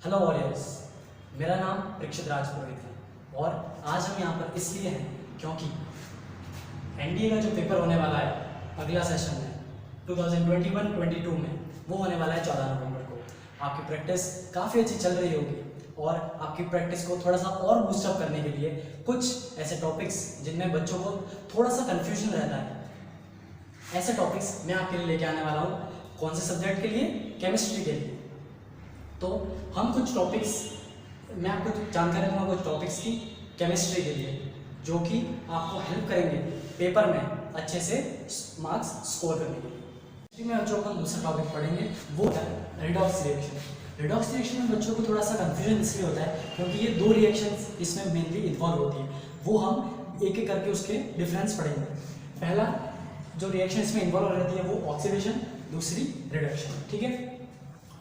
Hello warriors, मेरा नाम परीक्षित राज पुरोहित है और आज हम यहाँ पर इसलिए हैं क्योंकि एनडीए का जो पेपर होने वाला है अगला सेशन में 2021-22 में वो होने वाला है 14 नवंबर को। आपकी प्रैक्टिस काफ़ी अच्छी चल रही होगी और आपकी प्रैक्टिस को थोड़ा सा और बूस्टअप करने के लिए कुछ ऐसे टॉपिक्स जिनमें बच्चों को थोड़ा सा कन्फ्यूजन रहता है, ऐसे टॉपिक्स मैं आपके लिए लेके आने वाला हूँ। कौन से सब्जेक्ट के लिए? केमिस्ट्री के लिए। तो हम कुछ टॉपिक्स, मैं आपको जानकारी दूंगा कुछ टॉपिक्स की केमिस्ट्री के लिए, जो कि आपको हेल्प करेंगे पेपर में अच्छे से मार्क्स स्कोर करने के लिए। हिस्ट्री में बच्चों को दूसरा टॉपिक पढ़ेंगे वो है रिडॉक्स रिएक्शन। रिडॉक्स रिएक्शन में बच्चों को थोड़ा सा कन्फ्यूजन इसलिए होता है क्योंकि ये दो रिएक्शंस इसमें मेनली इन्वॉल्व होती है। वो हम एक एक करके उसके डिफरेंस पढ़ेंगे। पहला जो रिएक्शन इसमें इन्वॉल्व रहती है वो ऑक्सीडेशन, दूसरी रिडक्शन। ठीक है।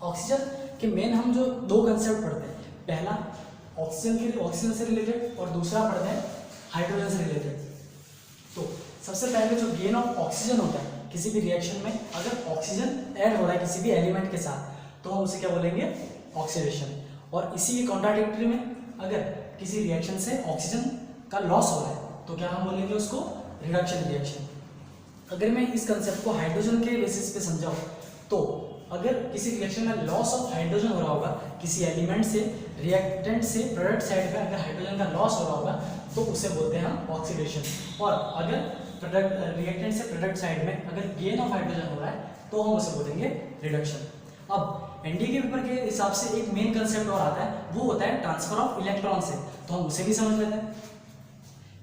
ऑक्सीजन के मेन हम जो दो कंसेप्ट पढ़ते हैं, पहला ऑक्सीजन से रिलेटेड और दूसरा पढ़ते हैं हाइड्रोजन से रिलेटेड। तो सबसे पहले जो गेन ऑफ ऑक्सीजन होता है किसी भी रिएक्शन में, अगर ऑक्सीजन ऐड हो रहा है किसी भी एलिमेंट के साथ तो हम उसे क्या बोलेंगे? ऑक्सीडेशन। और इसी के कॉन्ट्राडिक्टरी में अगर किसी रिएक्शन से ऑक्सीजन का लॉस हो रहा है तो क्या हम बोलेंगे उसको? Reduction reaction. अगर मैं इस कंसेप्ट को हाइड्रोजन के बेसिस पे समझाऊं तो अगर किसी रिएक्शन में लॉस ऑफ हाइड्रोजन हो रहा होगा किसी एलिमेंट से रिएक्टेंट से प्रोडक्ट साइड पे, अगर हाइड्रोजन का लॉस हो रहा होगा तो उसे बोलते हैं हम ऑक्सीडेशन। और अगर प्रोडक्ट रिएक्टेंट से प्रोडक्ट साइड में अगर गेन ऑफ हाइड्रोजन हो रहा है तो हम उसे बोलेंगे रिडक्शन। अब एनडीए के पेपर के हिसाब से एक मेन कंसेप्ट और आता है, वो होता है ट्रांसफर ऑफ इलेक्ट्रॉन से। तो हम उसे भी समझ लेते हैं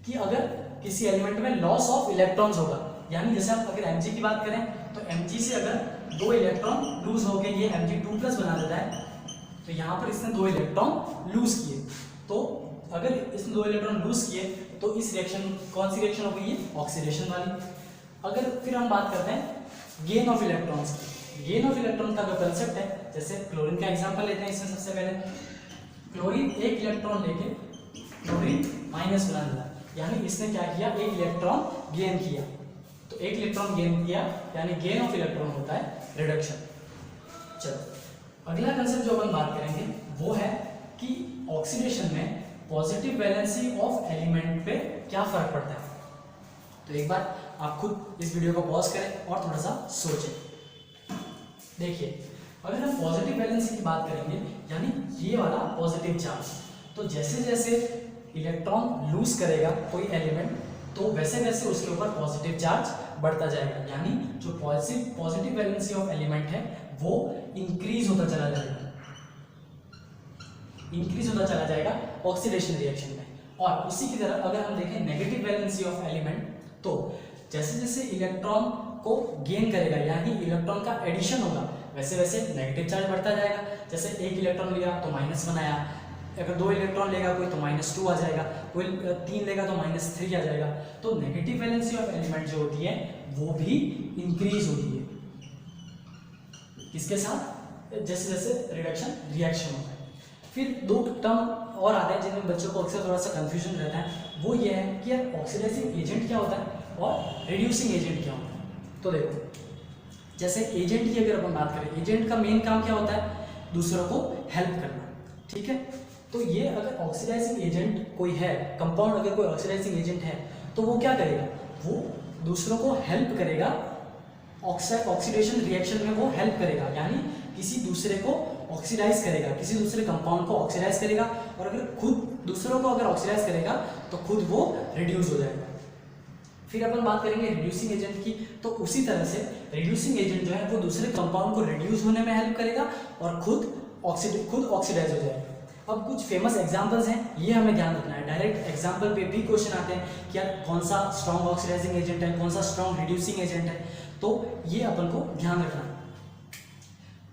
कि अगर किसी एलिमेंट में लॉस ऑफ इलेक्ट्रॉन्स होगा, यानी जैसे आप अगर Mg की बात करें तो Mg से अगर दो इलेक्ट्रॉन लूज हो गए, ये Mg2+ बना देता है, तो यहाँ पर इसने दो इलेक्ट्रॉन लूज किए। तो अगर इसने दो इलेक्ट्रॉन लूज किए तो इस रिएक्शन, कौन सी रिएक्शन हो गई? ये ऑक्सीडेशन वाली। अगर फिर हम बात करते हैं गेन ऑफ इलेक्ट्रॉन्स की। गेन ऑफ इलेक्ट्रॉन का जो कंसेप्ट है, जैसे क्लोरीन का एग्जाम्पल लेते हैं। इसमें सबसे पहले क्लोरीन एक इलेक्ट्रॉन लेके क्लोरीन माइनस बना देता है, यानी इसने क्या किया? एक इलेक्ट्रॉन गेन किया। तो एक इलेक्ट्रॉन गेन किया यानी गेन ऑफ इलेक्ट्रॉन होता है रिडक्शन। चलो अगला कंसेप्ट जो अपन बात करेंगे वो है कि ऑक्सीडेशन में पॉजिटिव वैलेंसी ऑफ एलिमेंट पे क्या फर्क पड़ता है। तो एक बार आप खुद इस वीडियो को पॉज करें और थोड़ा सा सोचें। देखिए, अगर हम पॉजिटिव वैलेंसी की बात करेंगे यानी ये वाला पॉजिटिव चार्ज, तो जैसे जैसे इलेक्ट्रॉन लूज करेगा कोई एलिमेंट तो वैसे वैसे उसके ऊपर पॉजिटिव चार्ज बढ़ता जाएगा, यानी जो पॉजिटिव वैलेंसी ऑफ एलिमेंट है वो इंक्रीज होता चला जाएगा ऑक्सीडेशन रिएक्शन में। और उसी की तरह अगर हम देखें नेगेटिव वैलेंसी ऑफ एलिमेंट, तो जैसे जैसे इलेक्ट्रॉन को गेन करेगा यानी इलेक्ट्रॉन का एडिशन होगा, वैसे वैसे नेगेटिव चार्ज बढ़ता जाएगा। जैसे एक इलेक्ट्रॉन लिया तो माइनस बनाया, अगर दो इलेक्ट्रॉन लेगा कोई तो -2 आ जाएगा, कोई 3 लेगा तो -3 आ जाएगा। तो नेगेटिव वैलेंसी ऑफ एलिमेंट जो होती है वो भी इंक्रीज होती है इसके साथ, जैसे जैसे रिडक्शन रिएक्शन होता है। फिर दो टर्म और आते हैं जिनमें बच्चों को अक्सर थोड़ा सा कंफ्यूजन रहता है, वो ये है कि यार ऑक्सीडाइजिंग एजेंट क्या होता है और रिड्यूसिंग एजेंट क्या होता है। तो देखो, जैसे एजेंट की अगर अपन बात करें, एजेंट का मेन काम क्या होता है? दूसरों को हेल्प करना। ठीक है। तो ये अगर ऑक्सीडाइजिंग एजेंट कोई है, कंपाउंड अगर कोई ऑक्सीडाइजिंग एजेंट है तो वो क्या करेगा? वो दूसरों को हेल्प करेगा, ऑक्सीडेशन रिएक्शन में वो हेल्प करेगा, यानी किसी दूसरे को ऑक्सीडाइज करेगा, किसी दूसरे कंपाउंड को ऑक्सीडाइज करेगा। और अगर खुद दूसरों को अगर ऑक्सीडाइज करेगा तो खुद वो रिड्यूस हो जाएगा। फिर अपन बात करेंगे रिड्यूसिंग एजेंट की, तो उसी तरह से रिड्यूसिंग एजेंट जो है वो दूसरे कंपाउंड को रिड्यूस होने में हेल्प करेगा और खुद ऑक्सीडाइज हो जाएगा। अब कुछ फेमस एग्जांपल्स हैं, ये हमें ध्यान रखना है। डायरेक्ट एग्जांपल पे भी क्वेश्चन आते हैं कि यार कौन सा स्ट्रॉन्ग ऑक्सीडाइजिंग एजेंट है, कौन सा स्ट्रॉन्ग रिड्यूसिंग एजेंट है। तो ये अपन को ध्यान रखना है।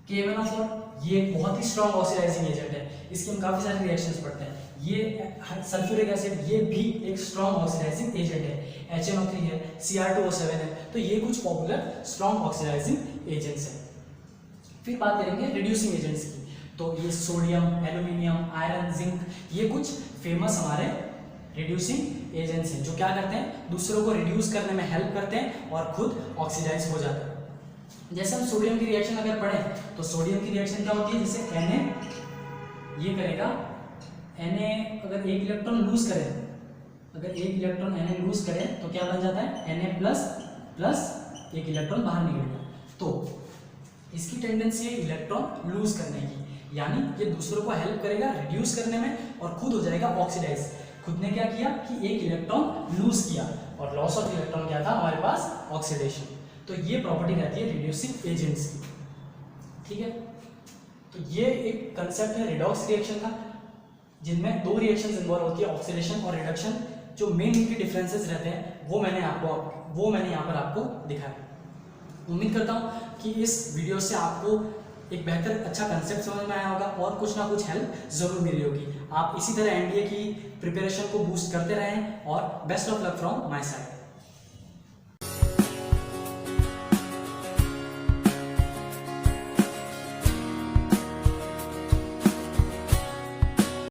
KMnO4 ये एक बहुत ही स्ट्रॉन्ग ऑक्सीडाइजिंग एजेंट है, इसके हम काफी सारे रिएक्शंस पढ़ते हैं। ये सल्फ्यूरिक एसिड ये भी एक स्ट्रॉन्ग ऑक्सीडाइजिंग एजेंट है। HNO3 है, Cr2O7 है, तो ये कुछ पॉपुलर स्ट्रॉन्ग ऑक्सीडाइजिंग एजेंट्स हैं। फिर बात करेंगे रिड्यूसिंग एजेंट्स की, तो ये सोडियम, एल्यूमिनियम, आयरन, जिंक, ये कुछ फेमस हमारे रिड्यूसिंग एजेंट्स हैं जो क्या करते हैं? दूसरों को रिड्यूस करने में हेल्प करते हैं और खुद ऑक्सीडाइज हो जाते हैं। जैसे हम सोडियम की रिएक्शन अगर पढ़ें तो सोडियम की रिएक्शन क्या होती है? जैसे Na ये करेगा Na, अगर एक इलेक्ट्रॉन लूज करे, अगर एक इलेक्ट्रॉन Na लूज करे तो क्या बन जाता है Na प्लस प्लस एक इलेक्ट्रॉन बाहर निकल गया। तो इसकी टेंडेंसी है इलेक्ट्रॉन लूज करने की, यानी ये दूसरों को हेल्प करेगा रिड्यूस करने में और खुद हो जाएगा ऑक्सीडाइज। खुद ने क्या किया कि एक इलेक्ट्रॉन लूज किया और लॉस ऑफ इलेक्ट्रॉन क्या था हमारे पास, ऑक्सीडेशन। तो ये प्रॉपर्टी रहती है रिड्यूसिंग एजेंट्स की, ठीक है। तो ये एक कंसेप्ट है रिडॉक्स रिएक्शन का, जिनमें दो रिएक्शंस इन्वॉल्व होती है, ऑक्सीडेशन और रिडक्शन। जो मेन इनके डिफरेंसेस रहते हैं वो मैंने यहाँ पर आपको दिखाया। उम्मीद करता हूँ कि इस वीडियो से आपको एक बेहतर अच्छा कंसेप्ट समझ में आया होगा और कुछ ना कुछ हेल्प जरूर मिली होगी। आप इसी तरह एनडीए की प्रिपरेशन को बूस्ट करते रहें और best of luck from my side.